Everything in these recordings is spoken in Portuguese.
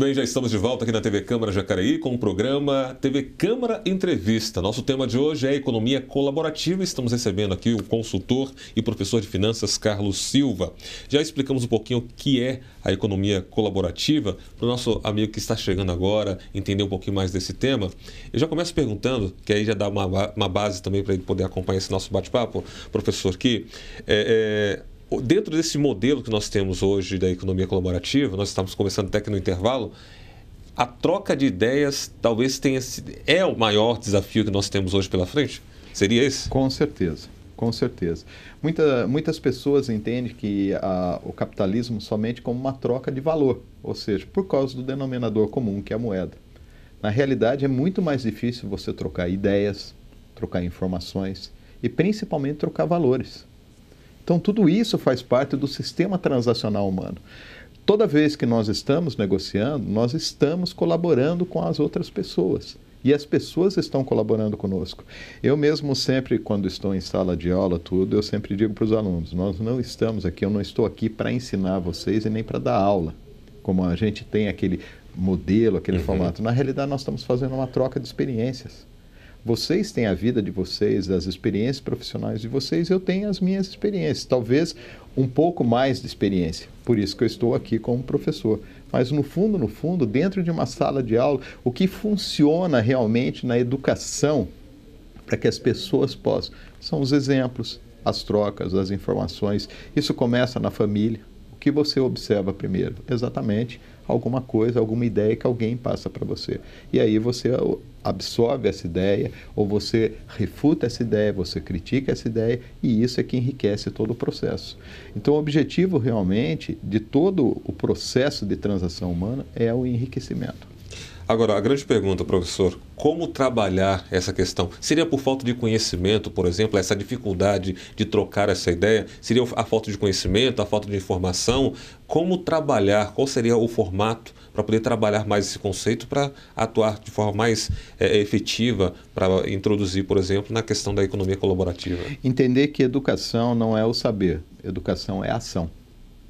Muito bem, já estamos de volta aqui na TV Câmara Jacareí com o programa TV Câmara Entrevista. Nosso tema de hoje é economia colaborativa. Estamos recebendo aqui o consultor e professor de finanças Carlos Silva. Já explicamos um pouquinho o que é a economia colaborativa para o nosso amigo que está chegando agora entender um pouquinho mais desse tema. Eu já começo perguntando, que aí já dá uma base também para ele poder acompanhar esse nosso bate-papo, professor, que dentro desse modelo que nós temos hoje da economia colaborativa, nós estamos conversando até que no intervalo, a troca de ideias talvez é o maior desafio que nós temos hoje pela frente? Seria esse? Com certeza, com certeza. Muitas pessoas entendem que o capitalismo somente como uma troca de valor, ou seja, por causa do denominador comum, que é a moeda. Na realidade, é muito mais difícil você trocar ideias, trocar informações e principalmente trocar valores. Então, tudo isso faz parte do sistema transacional humano. Toda vez que nós estamos negociando, nós estamos colaborando com as outras pessoas. E as pessoas estão colaborando conosco. Eu mesmo sempre, quando estou em sala de aula, eu sempre digo para os alunos, nós não estamos aqui, eu não estou aqui para ensinar vocês e nem para dar aula. Como a gente tem aquele modelo, aquele formato. Na realidade, nós estamos fazendo uma troca de experiências. Vocês têm a vida de vocês, as experiências profissionais de vocês, eu tenho as minhas experiências, talvez um pouco mais de experiência, por isso que eu estou aqui como professor. Mas no fundo, dentro de uma sala de aula, o que funciona realmente na educação para que as pessoas possam, são os exemplos, as trocas, as informações. Isso começa na família. O que você observa primeiro? Exatamente alguma coisa, alguma ideia que alguém passa para você. E aí você absorve essa ideia, ou você refuta essa ideia, você critica essa ideia, e isso é que enriquece todo o processo. Então, o objetivo realmente de todo o processo de transação humana é o enriquecimento. Agora, a grande pergunta, professor, como trabalhar essa questão? Seria por falta de conhecimento, por exemplo, essa dificuldade de trocar essa ideia? Seria a falta de conhecimento, a falta de informação? Como trabalhar? Qual seria o formato para poder trabalhar mais esse conceito, para atuar de forma mais efetiva, para introduzir, por exemplo, na questão da economia colaborativa? Entender que educação não é o saber, educação é a ação.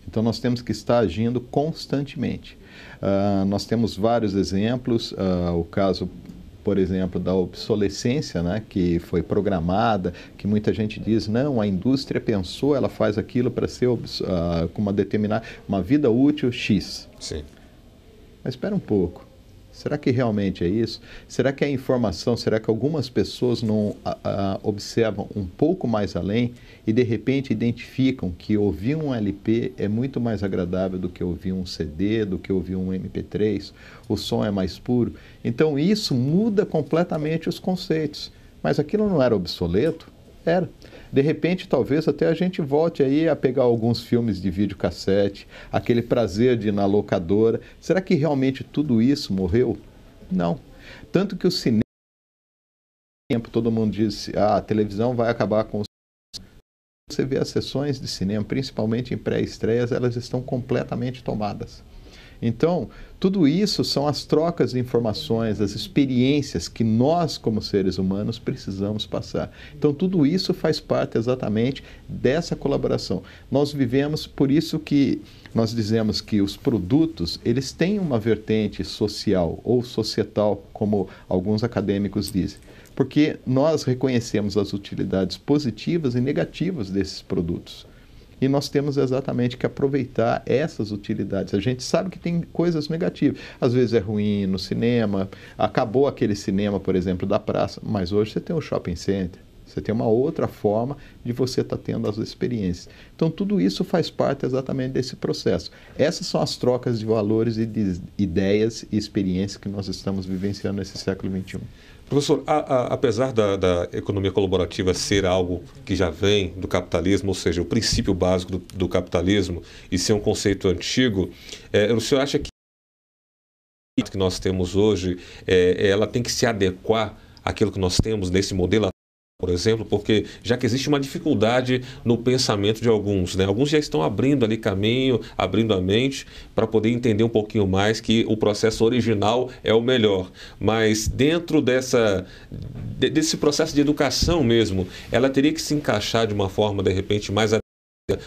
Então, nós temos que estar agindo constantemente. Nós temos vários exemplos, o caso, por exemplo, da obsolescência, né, que foi programada, que muita gente diz, não, a indústria pensou, ela faz aquilo para ser com uma vida útil X. Sim. Mas espera um pouco. Será que realmente é isso? Será que a informação, será que algumas pessoas não observam um pouco mais além e de repente identificam que ouvir um LP é muito mais agradável do que ouvir um CD, do que ouvir um MP3, o som é mais puro? Então isso muda completamente os conceitos. Mas aquilo não era obsoleto? Era. De repente, talvez até a gente volte aí a pegar alguns filmes de videocassete, aquele prazer de ir na locadora. Será que realmente tudo isso morreu? Não. Tanto que o cinema, todo mundo diz, a televisão vai acabar com o cinema. Você vê as sessões de cinema, principalmente em pré-estreias, elas estão completamente tomadas. Então, tudo isso são as trocas de informações, as experiências que nós, como seres humanos, precisamos passar. Então, tudo isso faz parte exatamente dessa colaboração. Nós vivemos, por isso que nós dizemos que os produtos, eles têm uma vertente social ou societal, como alguns acadêmicos dizem. Porque nós reconhecemos as utilidades positivas e negativas desses produtos. E nós temos exatamente que aproveitar essas utilidades. A gente sabe que tem coisas negativas. Às vezes é ruim no cinema, acabou aquele cinema, por exemplo, da praça, mas hoje você tem o shopping center, você tem uma outra forma de você estar tendo as experiências. Então, tudo isso faz parte exatamente desse processo. Essas são as trocas de valores e de ideias e experiências que nós estamos vivenciando nesse século XXI. Professor, apesar da economia colaborativa ser algo que já vem do capitalismo, ou seja, o princípio básico do capitalismo, e ser um conceito antigo, o senhor acha que nós temos hoje, ela tem que se adequar àquilo que nós temos nesse modelo, por exemplo, porque já que existe uma dificuldade no pensamento de alguns, né? Alguns já estão abrindo ali caminho, abrindo a mente para poder entender um pouquinho mais que o processo original é o melhor. Mas dentro desse processo de educação mesmo, ela teria que se encaixar de uma forma, de repente, mais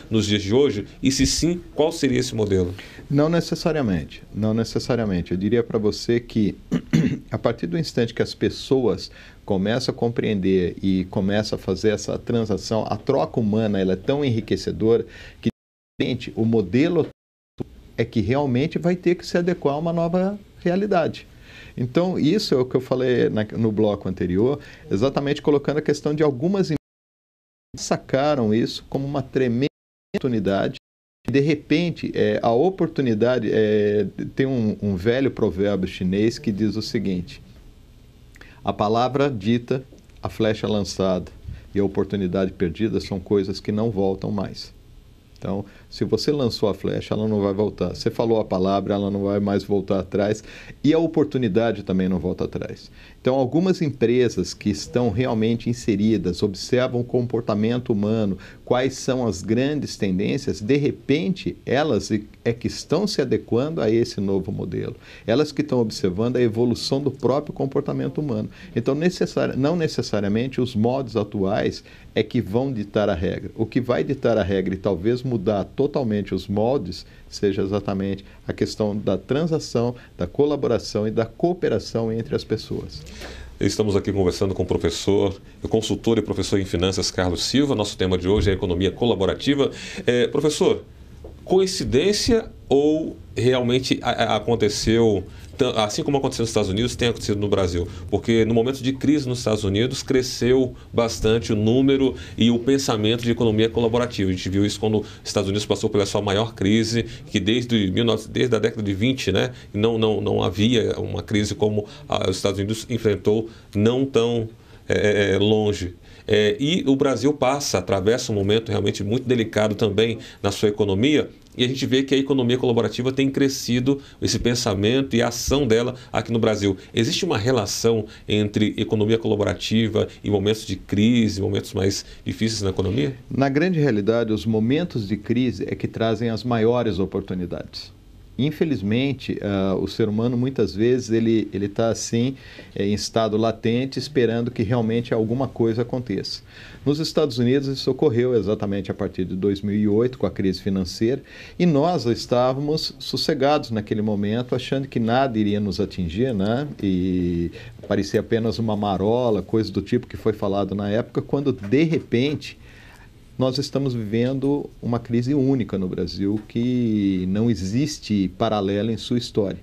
nos dias de hoje? E se sim, qual seria esse modelo? Não necessariamente, não necessariamente. Eu diria para você que a partir do instante que as pessoas começam a compreender e começam a fazer essa transação, a troca humana ela é tão enriquecedora que o modelo é que realmente vai ter que se adequar a uma nova realidade. Então, isso é o que eu falei no bloco anterior, exatamente colocando a questão de algumas empresas sacaram isso como uma tremenda oportunidade. De repente, a oportunidade... tem um velho provérbio chinês que diz o seguinte: a palavra dita, a flecha lançada e a oportunidade perdida são coisas que não voltam mais. Então, se você lançou a flecha, ela não vai voltar. Você falou a palavra, ela não vai mais voltar atrás. E a oportunidade também não volta atrás. Então, algumas empresas que estão realmente inseridas, observam o comportamento humano, quais são as grandes tendências, de repente, elas é que estão se adequando a esse novo modelo. Elas que estão observando a evolução do próprio comportamento humano. Então, não necessariamente os modos atuais é que vão ditar a regra. O que vai ditar a regra e talvez mudar totalmente os moldes seja exatamente a questão da transação, da colaboração e da cooperação entre as pessoas. Estamos aqui conversando com o professor, o consultor e professor em finanças Carlos Silva. Nosso tema de hoje é a economia colaborativa. Professor, coincidência ou realmente aconteceu, assim como aconteceu nos Estados Unidos, tem acontecido no Brasil? Porque no momento de crise nos Estados Unidos cresceu bastante o número e o pensamento de economia colaborativa. A gente viu isso quando os Estados Unidos passou pela sua maior crise, que desde a década de 20, né, não havia uma crise como os Estados Unidos enfrentou, não tão longe. E o Brasil atravessa um momento realmente muito delicado também na sua economia, e a gente vê que a economia colaborativa tem crescido, esse pensamento e a ação dela aqui no Brasil. Existe uma relação entre economia colaborativa e momentos de crise, momentos mais difíceis na economia? Na grande realidade, os momentos de crise é que trazem as maiores oportunidades. Infelizmente, o ser humano muitas vezes ele está assim em estado latente, esperando que realmente alguma coisa aconteça. Nos Estados Unidos isso ocorreu exatamente a partir de 2008 com a crise financeira, e nós estávamos sossegados naquele momento, achando que nada iria nos atingir, né? E parecia apenas uma marola, coisa do tipo que foi falado na época, quando de repente nós estamos vivendo uma crise única no Brasil que não existe paralelo em sua história.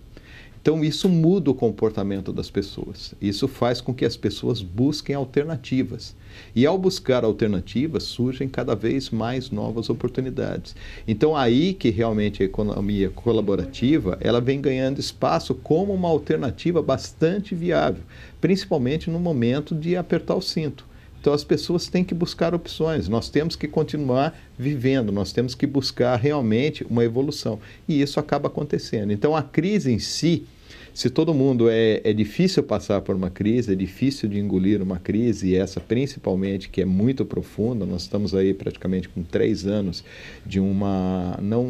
Então, isso muda o comportamento das pessoas. Isso faz com que as pessoas busquem alternativas. E, ao buscar alternativas, surgem cada vez mais novas oportunidades. Então, aí que realmente a economia colaborativa ela vem ganhando espaço como uma alternativa bastante viável, principalmente no momento de apertar o cinto. Então, as pessoas têm que buscar opções, nós temos que continuar vivendo, nós temos que buscar realmente uma evolução. E isso acaba acontecendo. Então, a crise em si, se todo mundo é difícil passar por uma crise, é difícil de engolir uma crise, e essa principalmente que é muito profunda, nós estamos aí praticamente com 3 anos de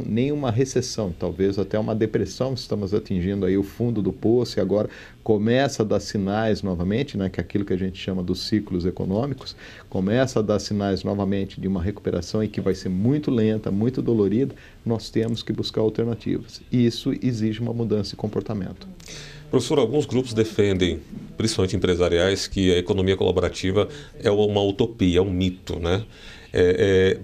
nem uma recessão, talvez até uma depressão, estamos atingindo aí o fundo do poço e agora começa a dar sinais novamente, né, que é aquilo que a gente chama dos ciclos econômicos, começa a dar sinais novamente de uma recuperação e que vai ser muito lenta, muito dolorida, nós temos que buscar alternativas. E isso exige uma mudança de comportamento. Professor, alguns grupos defendem, principalmente empresariais, que a economia colaborativa é uma utopia, é um mito, né?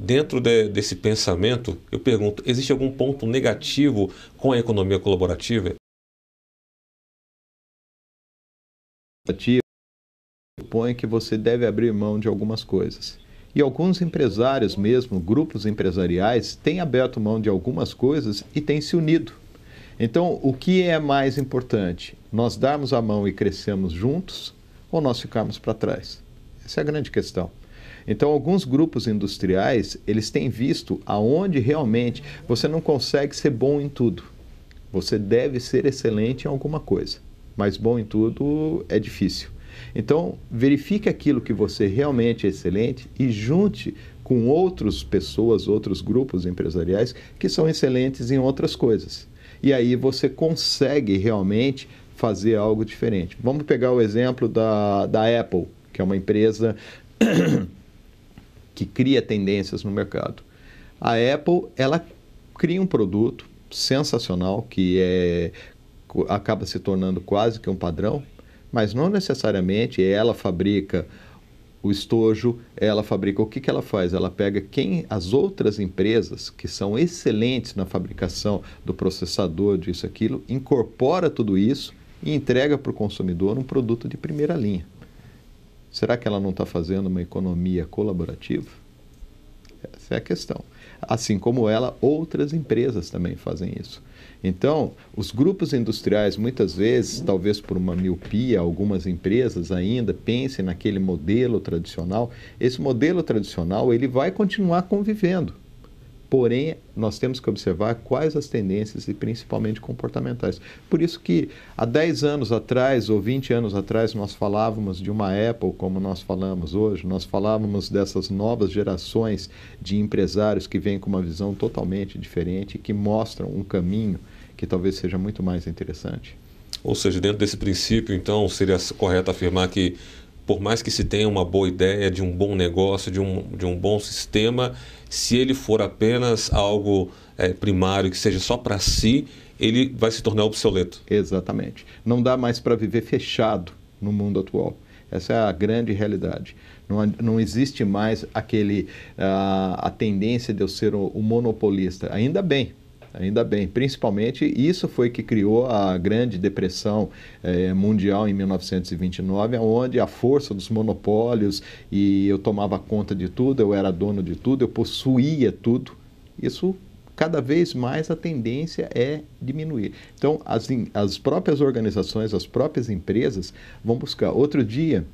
Dentro desse pensamento, eu pergunto, existe algum ponto negativo com a economia colaborativa? Supõe que você deve abrir mão de algumas coisas. E alguns empresários mesmo, grupos empresariais, têm aberto mão de algumas coisas e têm se unido. Então, o que é mais importante? Nós darmos a mão e crescermos juntos ou nós ficarmos para trás? Essa é a grande questão. Então, alguns grupos industriais, eles têm visto aonde realmente você não consegue ser bom em tudo. Você deve ser excelente em alguma coisa, mas bom em tudo é difícil. Então, verifique aquilo que você realmente é excelente e junte com outras pessoas, outros grupos empresariais que são excelentes em outras coisas. E aí você consegue realmente fazer algo diferente. Vamos pegar o exemplo da Apple, que é uma empresa que cria tendências no mercado. A Apple, ela cria um produto sensacional que acaba se tornando quase que um padrão, mas não necessariamente ela fabrica o estojo, ela fabrica. O que ela faz? Ela pega as outras empresas que são excelentes na fabricação do processador, disso, aquilo, incorpora tudo isso e entrega para o consumidor um produto de primeira linha. Será que ela não está fazendo uma economia colaborativa? Essa é a questão. Assim como ela, outras empresas também fazem isso. Então, os grupos industriais, muitas vezes, talvez por uma miopia, algumas empresas ainda pensem naquele modelo tradicional. Esse modelo tradicional, ele vai continuar convivendo. Porém, nós temos que observar quais as tendências e principalmente comportamentais. Por isso que há 10 anos atrás ou 20 anos atrás nós falávamos de uma Apple como nós falamos hoje, nós falávamos dessas novas gerações de empresários que vêm com uma visão totalmente diferente, que mostram um caminho que talvez seja muito mais interessante. Ou seja, dentro desse princípio, então, seria correto afirmar que por mais que se tenha uma boa ideia de um bom negócio, de um bom sistema, se ele for apenas algo primário, que seja só para si, ele vai se tornar obsoleto. Exatamente. Não dá mais para viver fechado no mundo atual. Essa é a grande realidade. Não existe mais a tendência de eu ser o monopolista. Ainda bem. Principalmente, isso foi que criou a Grande Depressão Mundial em 1929, onde a força dos monopólios, e eu tomava conta de tudo, eu era dono de tudo, eu possuía tudo. Isso, cada vez mais, a tendência é diminuir. Então, as próprias organizações, as próprias empresas vão buscar. Outro dia,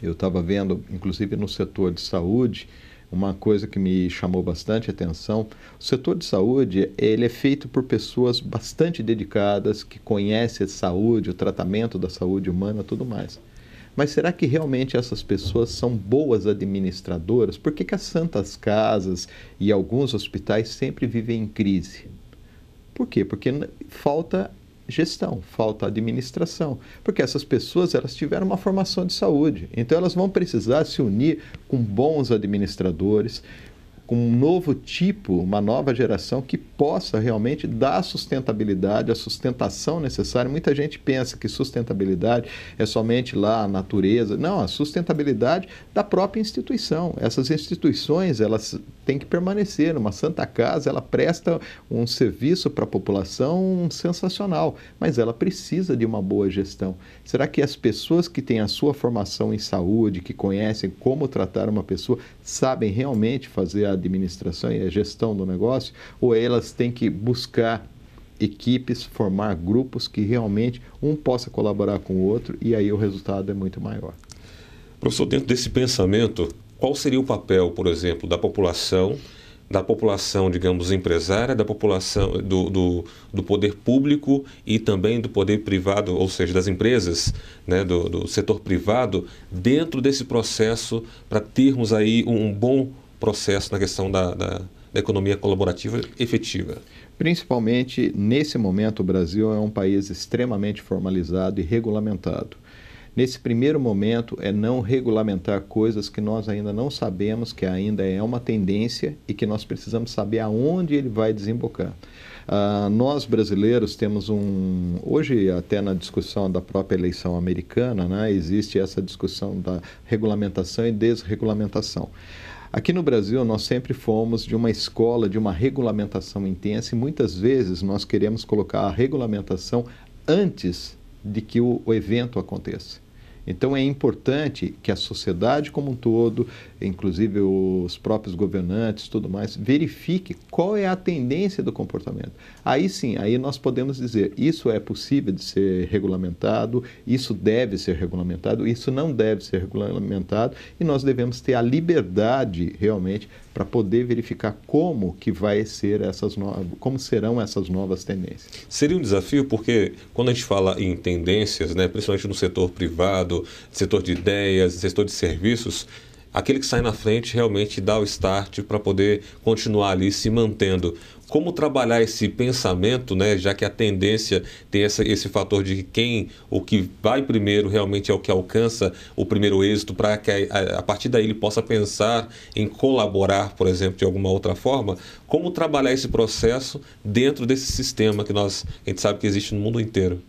eu estava vendo, inclusive no setor de saúde, uma coisa que me chamou bastante atenção. O setor de saúde, ele é feito por pessoas bastante dedicadas, que conhecem a saúde, o tratamento da saúde humana e tudo mais. Mas será que realmente essas pessoas são boas administradoras? Por que as santas casas e alguns hospitais sempre vivem em crise? Por quê? Porque falta gestão, falta administração, porque essas pessoas elas tiveram uma formação de saúde, então elas vão precisar se unir com bons administradores, com um novo tipo, uma nova geração que possa realmente dar a sustentabilidade, a sustentação necessária. Muita gente pensa que sustentabilidade é somente lá a natureza. Não, a sustentabilidade da própria instituição. Essas instituições, elas têm que permanecer. Uma Santa Casa, ela presta um serviço para a população sensacional, mas ela precisa de uma boa gestão. Será que as pessoas que têm a sua formação em saúde, que conhecem como tratar uma pessoa, sabem realmente fazer a administração e a gestão do negócio, ou elas têm que buscar equipes, formar grupos que realmente um possa colaborar com o outro e aí o resultado é muito maior. Professor, dentro desse pensamento, qual seria o papel, por exemplo, da população, digamos, empresária, da população, do poder público e também do poder privado, ou seja, das empresas, né, do setor privado, dentro desse processo para termos aí um bom processo na questão da economia colaborativa efetiva? Principalmente, nesse momento, o Brasil é um país extremamente formalizado e regulamentado. Nesse primeiro momento, é não regulamentar coisas que nós ainda não sabemos, que ainda é uma tendência e que nós precisamos saber aonde ele vai desembocar. Nós, brasileiros, temos hoje, até na discussão da própria eleição americana, né, existe essa discussão da regulamentação e desregulamentação. Aqui no Brasil, nós sempre fomos de uma escola, de uma regulamentação intensa e muitas vezes nós queremos colocar a regulamentação antes de que o evento aconteça. Então, é importante que a sociedade como um todo, inclusive os próprios governantes, tudo mais, verifique qual é a tendência do comportamento. Aí sim, aí nós podemos dizer, isso é possível de ser regulamentado, isso deve ser regulamentado, isso não deve ser regulamentado, e nós devemos ter a liberdade, realmente, para poder verificar como serão essas novas tendências. Seria um desafio porque quando a gente fala em tendências, né, principalmente no setor privado, setor de ideias, setor de serviços, aquele que sai na frente realmente dá o start para poder continuar ali se mantendo. como trabalhar esse pensamento, né, já que a tendência tem esse fator de o que vai primeiro realmente é o que alcança o primeiro êxito, para que a partir daí ele possa pensar em colaborar, por exemplo, de alguma outra forma. Como trabalhar esse processo dentro desse sistema que a gente sabe que existe no mundo inteiro?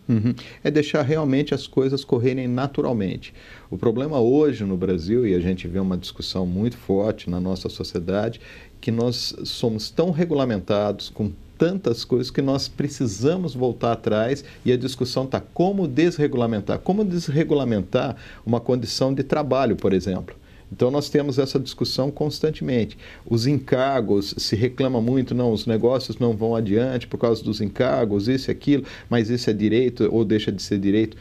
É deixar realmente as coisas correrem naturalmente. O problema hoje no Brasil, e a gente vê uma discussão muito forte na nossa sociedade, que nós somos tão regulamentados com tantas coisas que nós precisamos voltar atrás, e a discussão está como desregulamentar uma condição de trabalho, por exemplo. Então, nós temos essa discussão constantemente. Os encargos, se reclama muito, não, os negócios não vão adiante por causa dos encargos, isso e aquilo, mas isso é direito ou deixa de ser direito.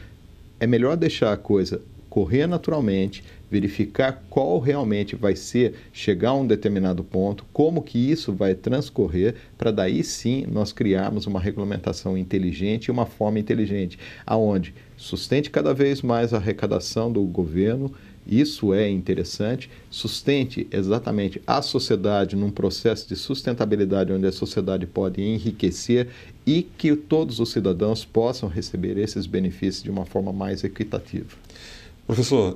É melhor deixar a coisa correr naturalmente, verificar qual realmente vai ser, chegar a um determinado ponto, como que isso vai transcorrer, para daí sim nós criarmos uma regulamentação inteligente e uma forma inteligente, aonde sustente cada vez mais a arrecadação do governo. Isso é interessante, sustente exatamente a sociedade num processo de sustentabilidade onde a sociedade pode enriquecer e que todos os cidadãos possam receber esses benefícios de uma forma mais equitativa. Professor,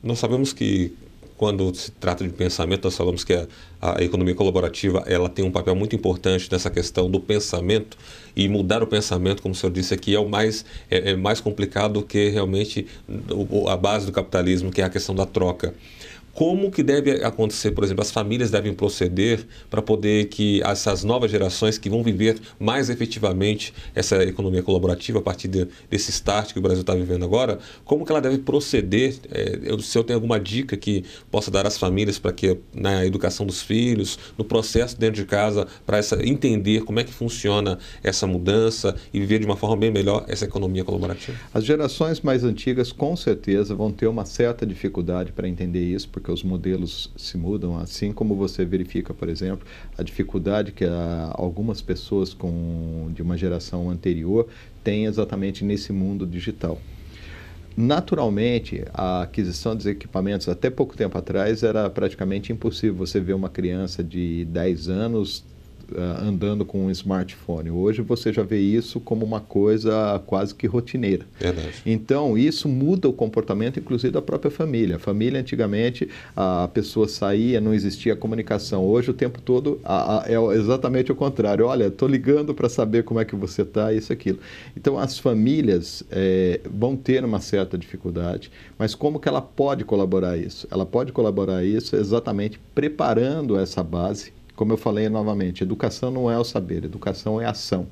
nós sabemos que quando se trata de pensamento, nós falamos que a economia colaborativa ela tem um papel muito importante nessa questão do pensamento, e mudar o pensamento, como o senhor disse aqui, é mais complicado que realmente a base do capitalismo, que é a questão da troca. Como que deve acontecer, por exemplo, as famílias devem proceder para poder que essas novas gerações que vão viver mais efetivamente essa economia colaborativa a partir desse start que o Brasil está vivendo agora, como que ela deve proceder? O senhor tem alguma dica que possa dar às famílias para que na educação dos filhos, no processo dentro de casa, para entender como é que funciona essa mudança e viver de uma forma bem melhor essa economia colaborativa? As gerações mais antigas, com certeza, vão ter uma certa dificuldade para entender isso, porque os modelos se mudam, assim como você verifica, por exemplo, a dificuldade que algumas pessoas de uma geração anterior têm exatamente nesse mundo digital. Naturalmente, a aquisição dos equipamentos, até pouco tempo atrás, era praticamente impossível você ver uma criança de 10 anos andando com um smartphone. Hoje você já vê isso como uma coisa quase que rotineira. Verdade. Então, isso muda o comportamento, inclusive, da própria família. A família, antigamente, a pessoa saía, não existia comunicação. Hoje, o tempo todo, é exatamente o contrário. Olha, estou ligando para saber como é que você está, isso, aquilo. Então, as famílias vão ter uma certa dificuldade, mas como que ela pode colaborar isso? Ela pode colaborar isso exatamente preparando essa base. Como eu falei novamente, educação não é o saber, educação é ação.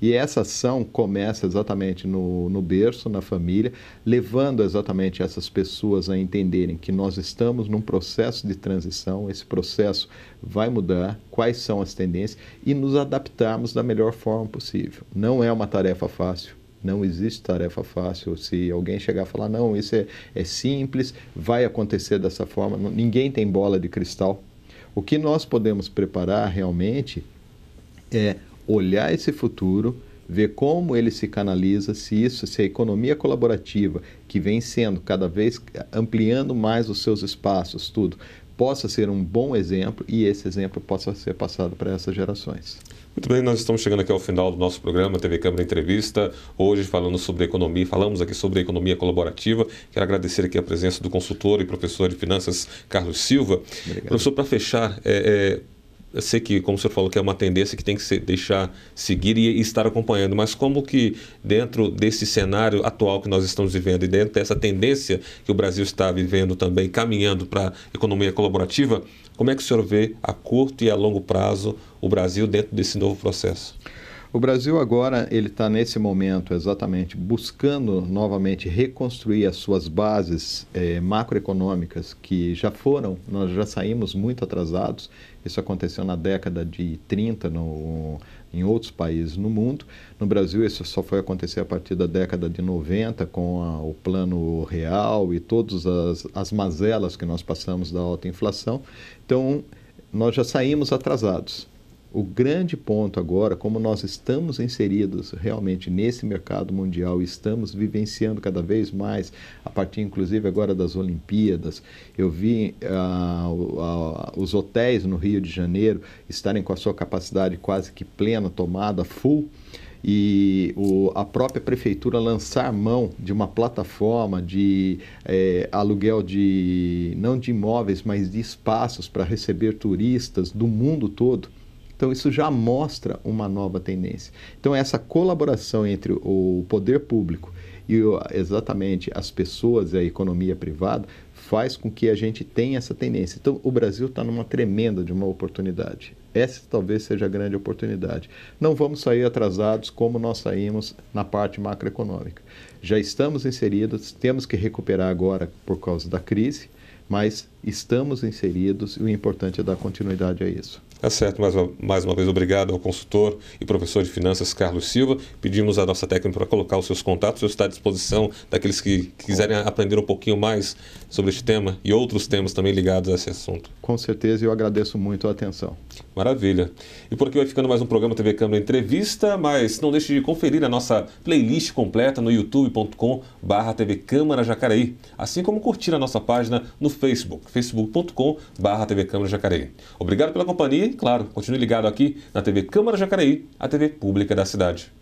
E essa ação começa exatamente no berço, na família, levando exatamente essas pessoas a entenderem que nós estamos num processo de transição, esse processo vai mudar, quais são as tendências, e nos adaptarmos da melhor forma possível. Não é uma tarefa fácil. Não existe tarefa fácil. Se alguém chegar a falar, não, isso é simples, vai acontecer dessa forma, ninguém tem bola de cristal. O que nós podemos preparar realmente é olhar esse futuro, ver como ele se canaliza, se a economia colaborativa, que vem sendo cada vez ampliando mais os seus espaços, tudo, possa ser um bom exemplo e esse exemplo possa ser passado para essas gerações. Muito bem, nós estamos chegando aqui ao final do nosso programa TV Câmara Entrevista, hoje falando sobre economia, falamos aqui sobre a economia colaborativa. Quero agradecer aqui a presença do consultor e professor de finanças Carlos Silva. Obrigado. Professor, para fechar, eu sei que, como o senhor falou, que é uma tendência que tem que deixar seguir e estar acompanhando, mas como que dentro desse cenário atual que nós estamos vivendo e dentro dessa tendência que o Brasil está vivendo também, caminhando para a economia colaborativa, como é que o senhor vê a curto e a longo prazo o Brasil dentro desse novo processo? O Brasil agora ele está nesse momento exatamente buscando novamente reconstruir as suas bases macroeconômicas que nós já saímos muito atrasados. Isso aconteceu na década de 30 em outros países no mundo. No Brasil isso só foi acontecer a partir da década de 90 com o Plano Real e todas as mazelas que nós passamos da alta inflação. Então nós já saímos atrasados. O grande ponto agora, como nós estamos inseridos realmente nesse mercado mundial, estamos vivenciando cada vez mais, a partir inclusive agora das Olimpíadas, eu vi os hotéis no Rio de Janeiro estarem com a sua capacidade quase que plena, tomada, full, e a própria prefeitura lançar mão de uma plataforma de aluguel não de imóveis, mas de espaços para receber turistas do mundo todo. Então, isso já mostra uma nova tendência. Então, essa colaboração entre o poder público e exatamente as pessoas e a economia privada faz com que a gente tenha essa tendência. Então, o Brasil está numa tremenda de uma oportunidade. Essa talvez seja a grande oportunidade. Não vamos sair atrasados como nós saímos na parte macroeconômica. Já estamos inseridos, temos que recuperar agora por causa da crise, mas estamos inseridos e o importante é dar continuidade a isso. Tá certo, mais uma vez obrigado ao consultor e professor de finanças Carlos Silva. Pedimos à nossa técnica para colocar os seus contatos, eu estou à disposição daqueles que quiserem aprender um pouquinho mais sobre este tema e outros temas também ligados a esse assunto. Com certeza, eu agradeço muito a atenção. Maravilha. E por aqui vai ficando mais um programa TV Câmara Entrevista, mas não deixe de conferir a nossa playlist completa no youtube.com/TV Câmara Jacareí, assim como curtir a nossa página no Facebook, facebook.com/TV Câmara Jacareí. Obrigado pela companhia e, claro, continue ligado aqui na TV Câmara Jacareí, a TV pública da cidade.